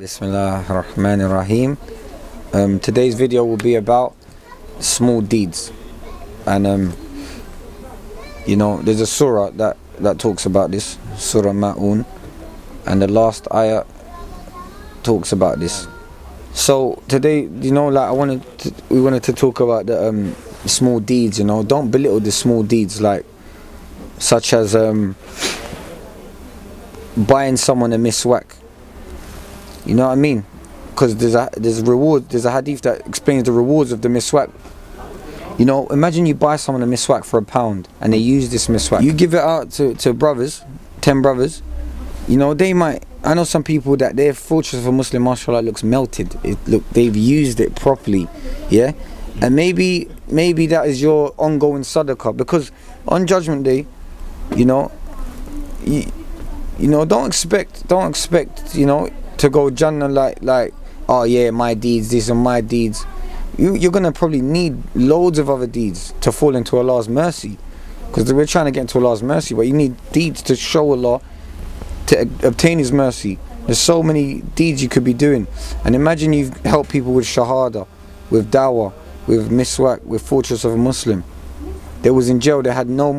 Bismillah ar-Rahman ar-Rahim. Today's video will be about small deeds, and there's a surah that talks about this, Surah Ma'un, and the last ayah talks about this. So today, we wanted to talk about the small deeds. Don't belittle the small deeds, such as buying someone a miswak. You know what I mean? Because there's a hadith that explains the rewards of the miswak. Imagine you buy someone a miswak for £1 and they use this miswak. You give it out to brothers, 10 brothers. They might. I know some people that their fortress of a Muslim, mashallah, looks melted. They've used it properly, yeah. And maybe that is your ongoing sadaqah, because on Judgment Day, don't expect to go Jannah like oh yeah, my deeds, these are my deeds. You're gonna probably need loads of other deeds to fall into Allah's mercy, because we're trying to get into Allah's mercy, but you need deeds to show Allah, to obtain His mercy. There's so many deeds you could be doing. And imagine you've helped people with shahada, with dawah, with miswak, with fortress of a Muslim. They was in jail, they had no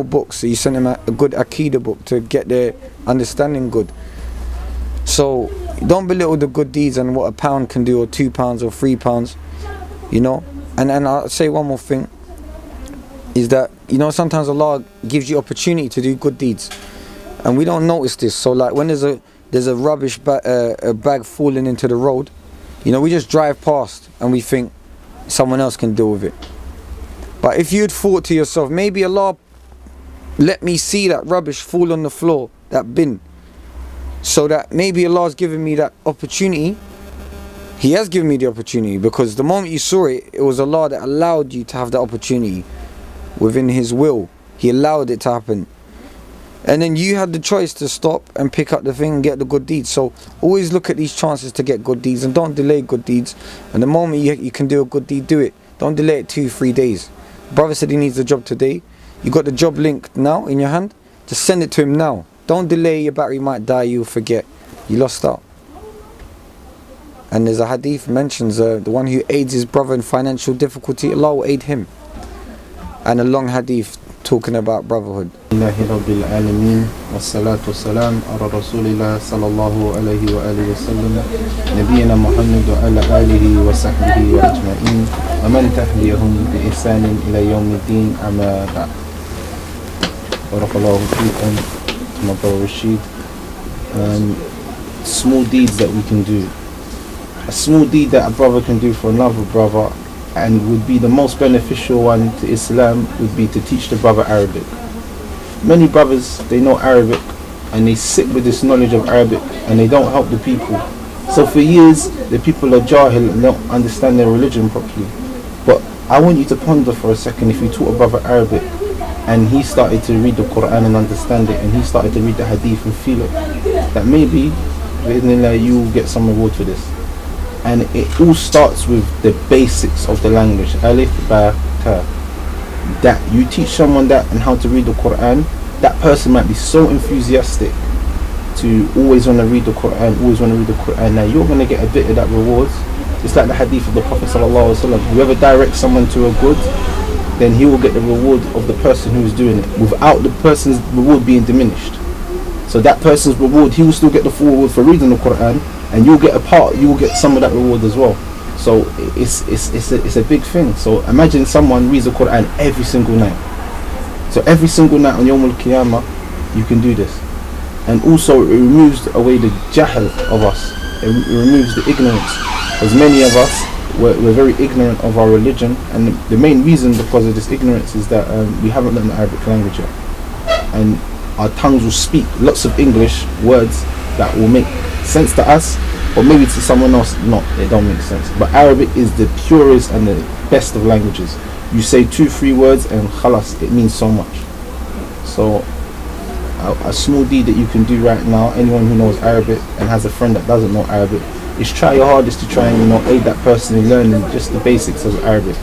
books, so you sent them a good Aqidah book to get their understanding good. So don't belittle the good deeds and what £1 can do, or £2 or £3, And I'll say one more thing, is that sometimes Allah gives you opportunity to do good deeds, and we don't notice this. So when there's a rubbish bag falling into the road, we just drive past and we think someone else can deal with it. But if you'd thought to yourself, maybe Allah let me see that rubbish fall on the floor, that bin, so that maybe Allah's given me that opportunity. He has given me the opportunity, because the moment you saw it, it was Allah that allowed you to have that opportunity within His will. He allowed it to happen. And then you had the choice to stop and pick up the thing and get the good deeds. So always look at these chances to get good deeds, and don't delay good deeds. And the moment you can do a good deed, do it. Don't delay it 2-3 days. Brother said he needs a job today. You got the job link now in your hand. Just send it to him now. Don't delay, your battery might die, you'll forget. You lost out. And there's a hadith mentions the one who aids his brother in financial difficulty, Allah will aid him. And a long hadith talking about brotherhood. Alhamdulillahi Rabbil Alameen, wassalatu wassalam ala Rasulillah sallallahu alayhi wa alihi wa sallam, Nabiyyina Muhammad wa ala alihi wa sahbihi wa ajma'in, wa man tahdiyahum bi ihsanin ila yawmiddin, amma ba'd. Barakallahu feekum, my brother Rashid. Small deeds that we can do. A small deed that a brother can do for another brother, and would be the most beneficial one to Islam, would be to teach the brother Arabic. Many brothers, they know Arabic and they sit with this knowledge of Arabic and they don't help the people. So for years the people are jahil and don't understand their religion properly. But I want you to ponder for a second, if you taught a brother Arabic and he started to read the Quran and understand it, and he started to read the hadith and feel it, that maybe you will get some reward for this. And it all starts with the basics of the language, alif, ba, ta. That you teach someone that and how to read the Quran, that person might be so enthusiastic to always want to read the Quran, now you're going to get a bit of that reward. It's like the hadith of the Prophet sallallahu alaihi wasallam, whoever directs someone to a good, then he will get the reward of the person who is doing it, without the person's reward being diminished. So that person's reward, he will still get the full reward for reading the Quran, and you'll get you will get some of that reward as well. So it's a big thing. So imagine someone reads the Quran every single night. So every single night on Yawm al-Qiyamah, you can do this. And also it removes away the jahl of us. It removes the ignorance. As many of us, we're very ignorant of our religion, and the main reason because of this ignorance is that we haven't learned the Arabic language yet. And our tongues will speak lots of English words that will make sense to us, or maybe to someone else they don't make sense. But Arabic is the purest and the best of languages. You say 2-3 words and khalas, it means so much. So a small deed that you can do right now, anyone who knows Arabic and has a friend that doesn't know Arabic, is try your hardest to try and aid that person in learning just the basics of Arabic,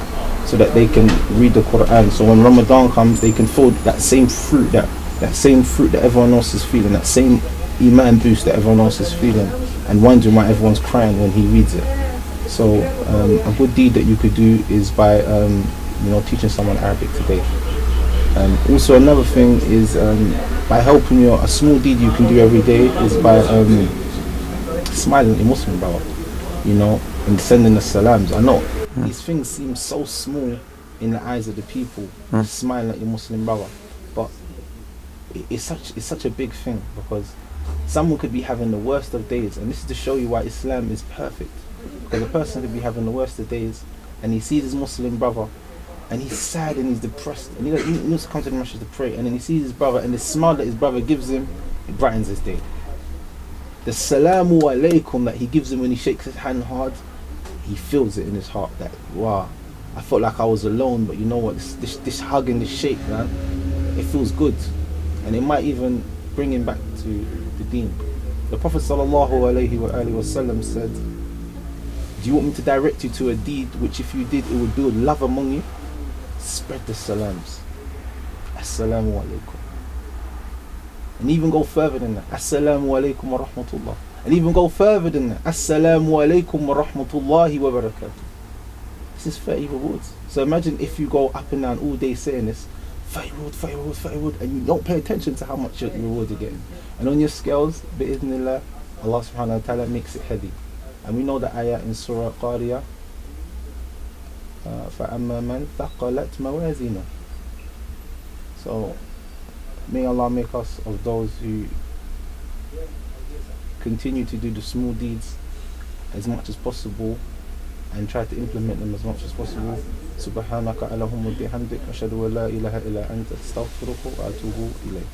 so that they can read the Quran. So when Ramadan comes, they can feel that same fruit that everyone else is feeling, that same iman boost that everyone else is feeling, and wondering why everyone's crying when he reads it. So a good deed that you could do is by teaching someone Arabic today. Also another thing is by helping a small deed you can do every day is by smiling at your Muslim brother, and sending the salams. I know these things seem so small in the eyes of the people, smiling at your Muslim brother, but it's such a big thing, because someone could be having the worst of days, and this is to show you why Islam is perfect. Because a person could be having the worst of days, and he sees his Muslim brother, and he's sad and he's depressed, and he wants to come to the masjid to pray, and then he sees his brother, and the smile that his brother gives him, it brightens his day. The salamu alaykum that he gives him when he shakes his hand hard, he feels it in his heart that, wow, I felt like I was alone, but you know what, this hug and this shake, man, it feels good, and it might even bring him back to the deen. The Prophet ﷺ said, do you want me to direct you to a deed which if you did it would build love among you? Spread the salams. Assalamu alaikum. And even go further than that. Assalamu alaikum wa rahmatullah. And even go further than that. Assalamu alaikum wa rahmatullahi wa barakatuh. This is 30 rewards. So imagine if you go up and down all day saying this, 30 reward, and you don't pay attention to how much reward you're getting. And on your scales, bi'idhnillah, Allah subhanahu wa ta'ala makes it heavy. And we know the ayah in Surah Qariyah, فَأَمَّا مَنْ ثَقَلَتْ مَوَازِينُهُ. So may Allah make us of those who continue to do the small deeds as much as possible and try to implement them as much as possible. سبحانك اللهم وبحمدك أشهد أن لا إله إلا أنت أستغفرك وأتوب إليك.